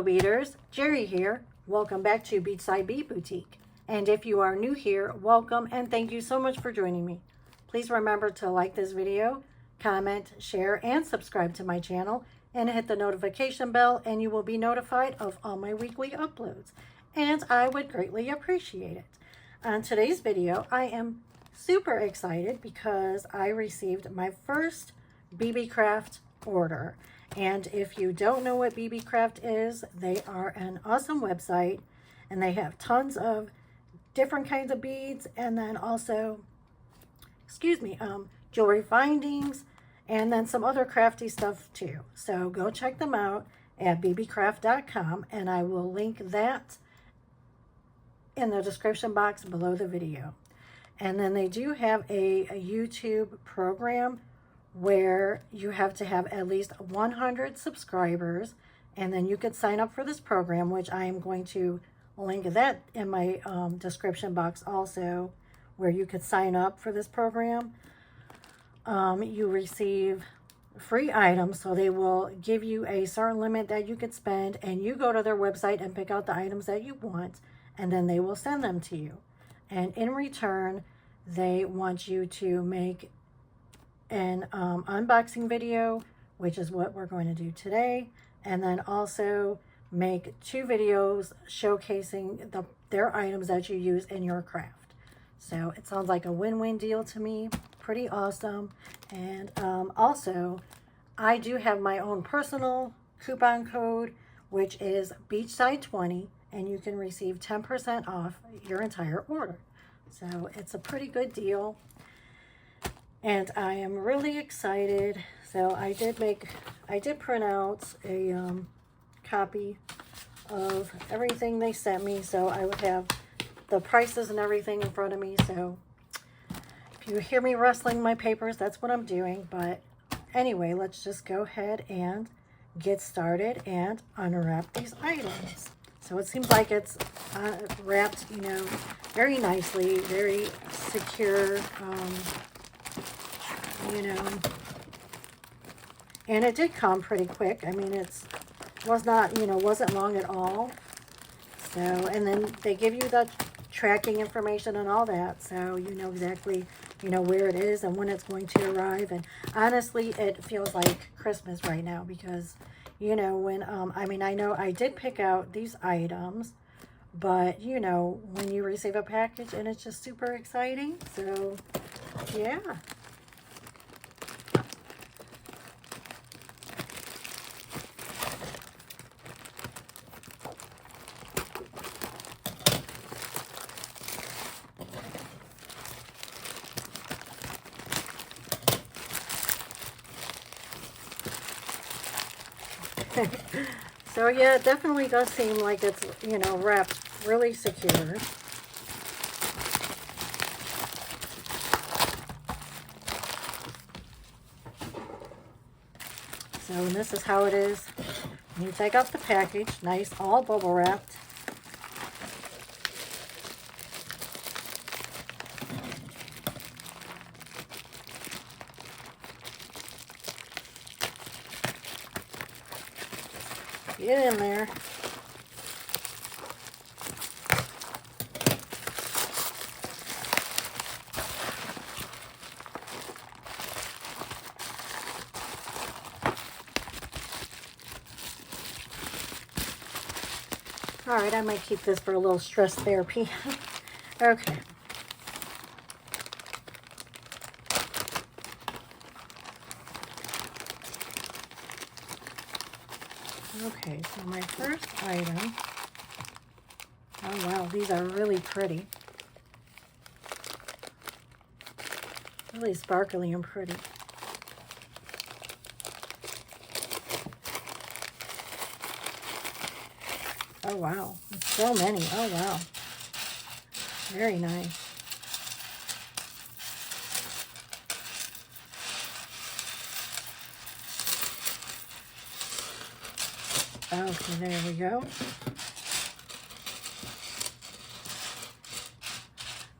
beaders, Jerry here. Welcome back to Beachside Bead Boutique. And if you are new here, welcome and thank you so much for joining me. Please remember to like this video, comment, share, and subscribe to my channel, and hit the notification bell, and you will be notified of all my weekly uploads. And I would greatly appreciate it. On today's video, I am super excited because I received my first Beebeecraft order. And if you don't know what Beebeecraft is, they are an awesome website, and they have tons of different kinds of beads, and then also, jewelry findings, and then some other crafty stuff too. So go check them out at beebeecraft.com, and I will link that in the description box below the video. And then they do have a YouTube program where you have to have at least 100 subscribers, and then you could sign up for this program, which I am going to link that in my description box also, where you could sign up for this program. You receive free items, so they will give you a certain limit that you could spend, and you go to their website and pick out the items that you want, and then they will send them to you. And in return, they want you to make an unboxing video, which is what we're going to do today, and then also make 2 videos showcasing their items that you use in your craft. So it sounds like a win-win deal to me. Pretty awesome. And also, I do have my own personal coupon code, which is Beachside20, and you can receive 10% off your entire order. So it's a pretty good deal, and I am really excited. So I did print out a copy of everything they sent me, so I would have the prices and everything in front of me. So if you hear me rustling my papers, that's what I'm doing. But anyway, let's just go ahead and get started and unwrap these items. So it seems like it's wrapped, very nicely, very secure, and it did come pretty quick. I mean, wasn't long at all. So, and then they give you the tracking information and all that, so you know exactly, where it is and when it's going to arrive. And honestly, it feels like Christmas right now because, when, I know I did pick out these items, but, when you receive a package and it's just super exciting. So, yeah. So yeah, it definitely does seem like it's, wrapped really secure. So this is how it is. You take out the package, nice, all bubble wrapped. Get in there. All right, I might keep this for a little stress therapy. Okay. Okay, so my first item, oh wow, these are really pretty. Really sparkly and pretty. Oh wow, so many, oh wow. Very nice. Okay, there we go.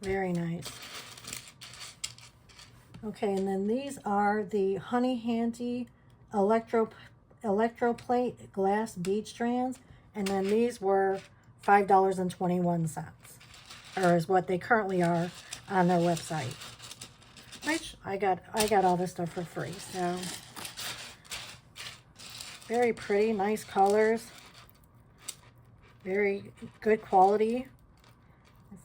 Very nice. Okay, and then these are the Honeyhandy Electroplate glass bead strands. And then these were $5.21, or is what they currently are on their website. Which I got all this stuff for free. So very pretty, nice colors, very good quality.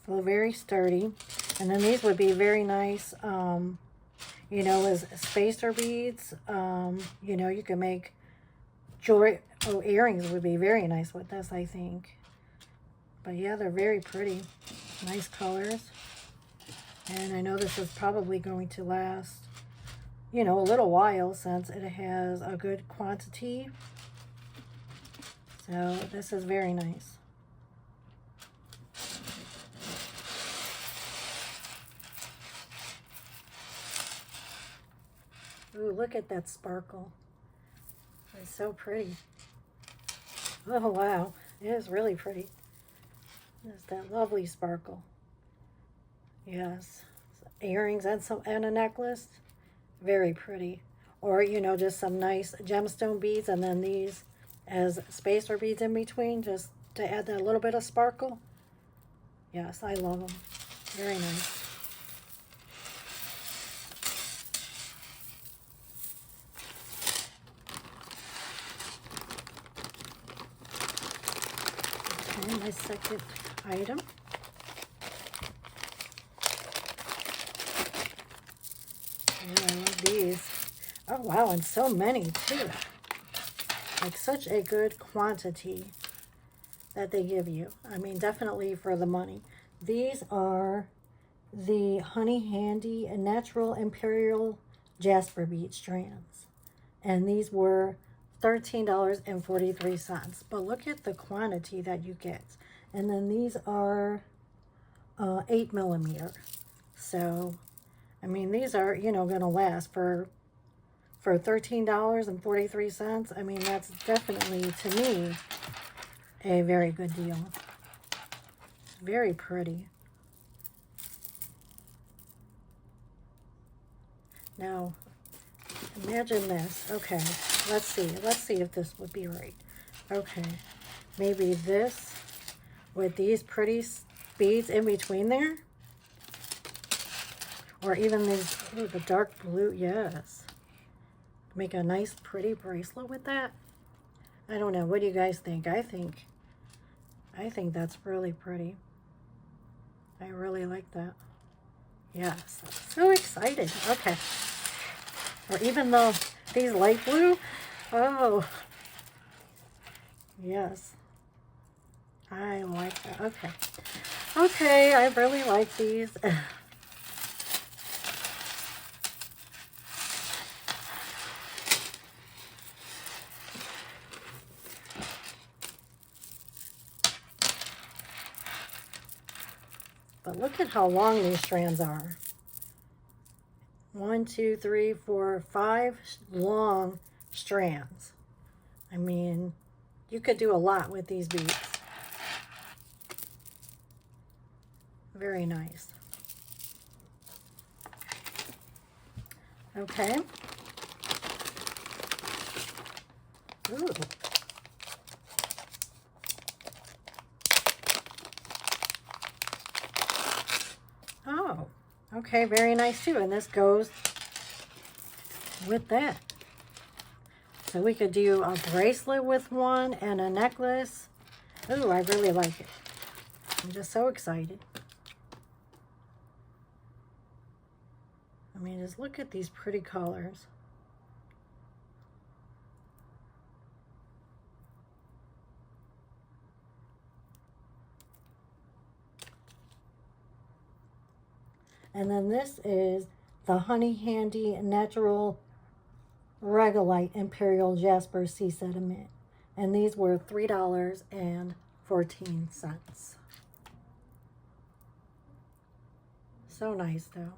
So very sturdy. And then these would be very nice, you know, as spacer beads. You know, you can make jewelry. Oh, earrings would be very nice with this, I think. But yeah, they're very pretty. Nice colors. And I know this is probably going to last, you know, a little while since it has a good quantity. So this is very nice. Ooh, look at that sparkle. It's so pretty. Oh, wow. It is really pretty. There's that lovely sparkle. Yes. Earrings and a necklace. Very pretty. Or, you know, just some nice gemstone beads, and then these as spacer beads in between, just to add that little bit of sparkle. Yes, I love them. Very nice. Okay, my second item. Oh, I love these. Oh, wow, and so many, too. Like, such a good quantity that they give you. I mean, definitely for the money. These are the Honeyhandy Natural Imperial Jasper bead strands. And these were $13.43. But look at the quantity that you get. And then these are 8mm. So, I mean, these are, you know, going to last for $13.43. I mean, that's definitely, to me, a very good deal. Very pretty. Now, imagine this. Okay, let's see. Let's see if this would be right. Okay, maybe this with these pretty beads in between there. Or even these, ooh, the dark blue, yes. Make a nice pretty bracelet with that. I don't know. What do you guys think? I think that's really pretty. I really like that. Yes. So excited. Okay. Or even these light blue. Oh. Yes. I like that. Okay. Okay. I really like these. But look at how long these strands are. 1, 2, 3, 4, 5 long strands. I mean, you could do a lot with these beads. Very nice. Okay. Ooh. Oh, okay, very nice too. And this goes with that. So we could do a bracelet with one and a necklace. Ooh, I really like it. I'm just so excited. I mean, just look at these pretty colors. And then this is the Honeyhandy Natural Regalite Imperial Jasper Sea Sediment. And these were $3.14. So nice, though.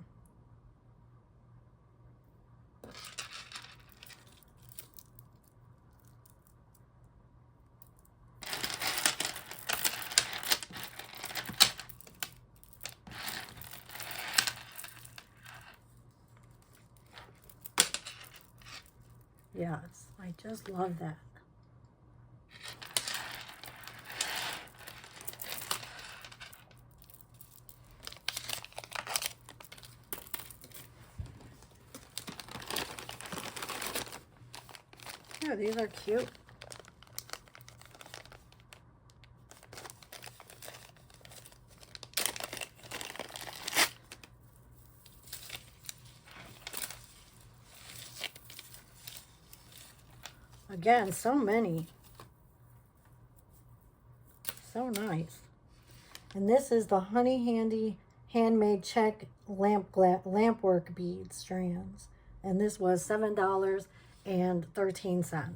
Yes, I just love that. these are cute. Again, so many. So nice. And this is the Honeyhandy Handmade Czech Lampwork bead strands. And this was $7.13.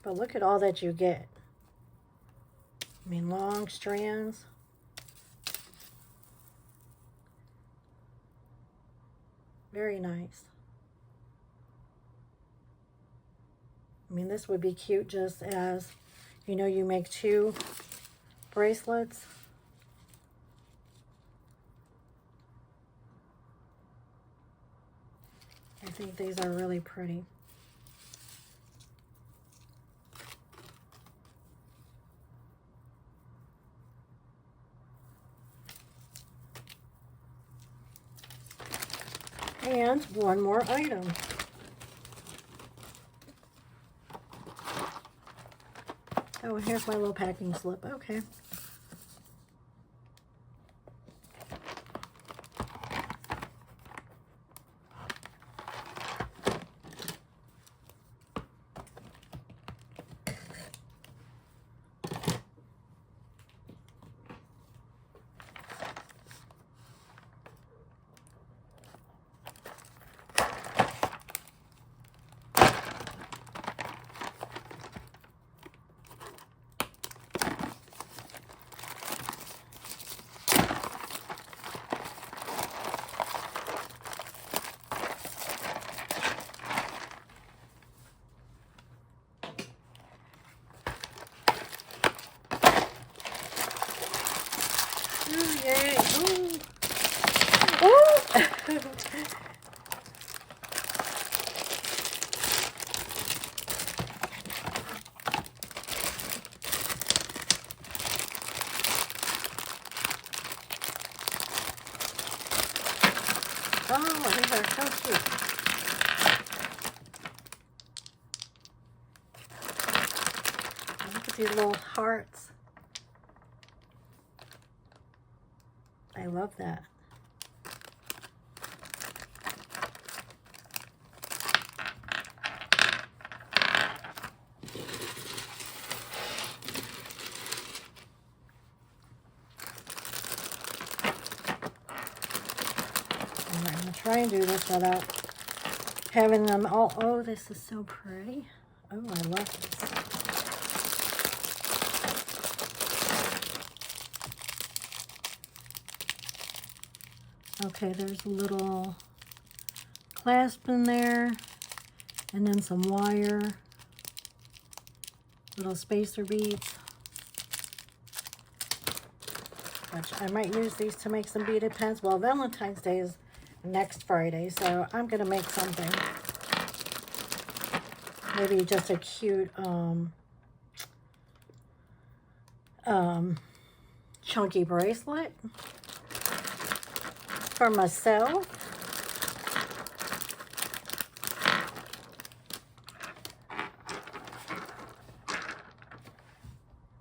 But look at all that you get. I mean, long strands. Very nice. I mean, this would be cute just as, you know, you make 2 bracelets. I think these are really pretty. And one more item. Oh, here's my little packing slip. Okay. Oh, yay. Ooh. Ooh. Oh, these are so cute. Look at these little hearts. I love that. I'm going to try and do this without having them all. Oh, this is so pretty. Oh, I love this. Okay, there's a little clasp in there, and then some wire, little spacer beads, which I might use these to make some beaded pens. Well, Valentine's Day is next Friday, so I'm going to make something. Maybe just a cute chunky bracelet for myself.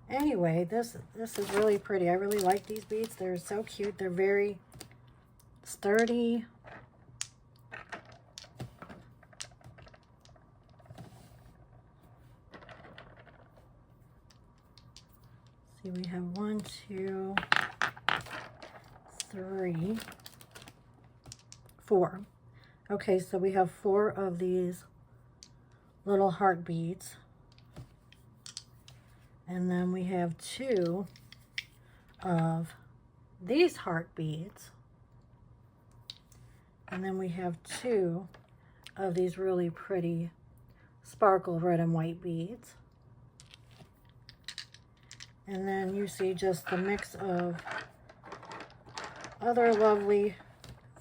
Anyway, this is really pretty. I really like these beads. They're so cute. They're very sturdy. See, we have 1, 2, 3, 4. Okay, so we have 4 of these little heart beads. And then we have 2 of these heart beads. And then we have 2 of these really pretty sparkle red and white beads. And then you see just the mix of other lovely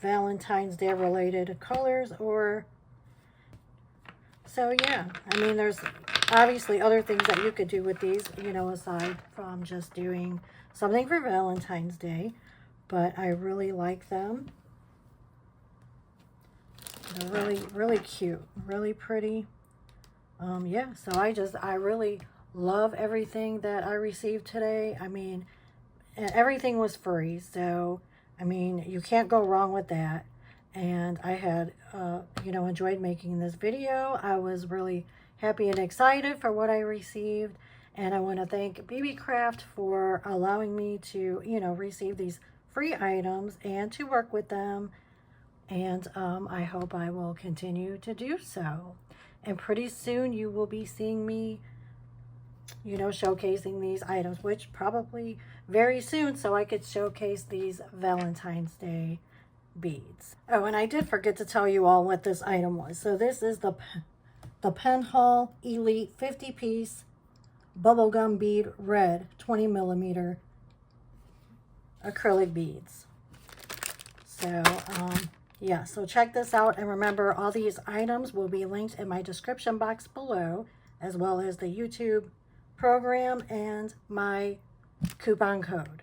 Valentine's Day related colors. Or so yeah, I mean, there's obviously other things that you could do with these, you know, aside from just doing something for Valentine's Day, but I really like them. They're really, really cute, really pretty. Yeah, so I really love everything that I received today. I mean, everything was free, so I mean, you can't go wrong with that. And I had, you know, enjoyed making this video. I was really happy and excited for what I received. And I want to thank Beebeecraft for allowing me to, you know, receive these free items and to work with them. And I hope I will continue to do so. And pretty soon you will be seeing me, you know, showcasing these items, which probably very soon, so I could showcase these Valentine's Day beads. Oh, and I did forget to tell you all what this item was. So this is the PandaHall Elite 50-piece bubblegum bead red 20mm acrylic beads. So yeah, so check this out, and remember, all these items will be linked in my description box below, as well as the YouTube program and my coupon code.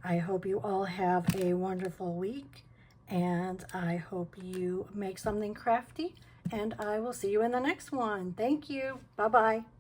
I hope you all have a wonderful week, and I hope you make something crafty, and I will see you in the next one. Thank you. Bye-bye.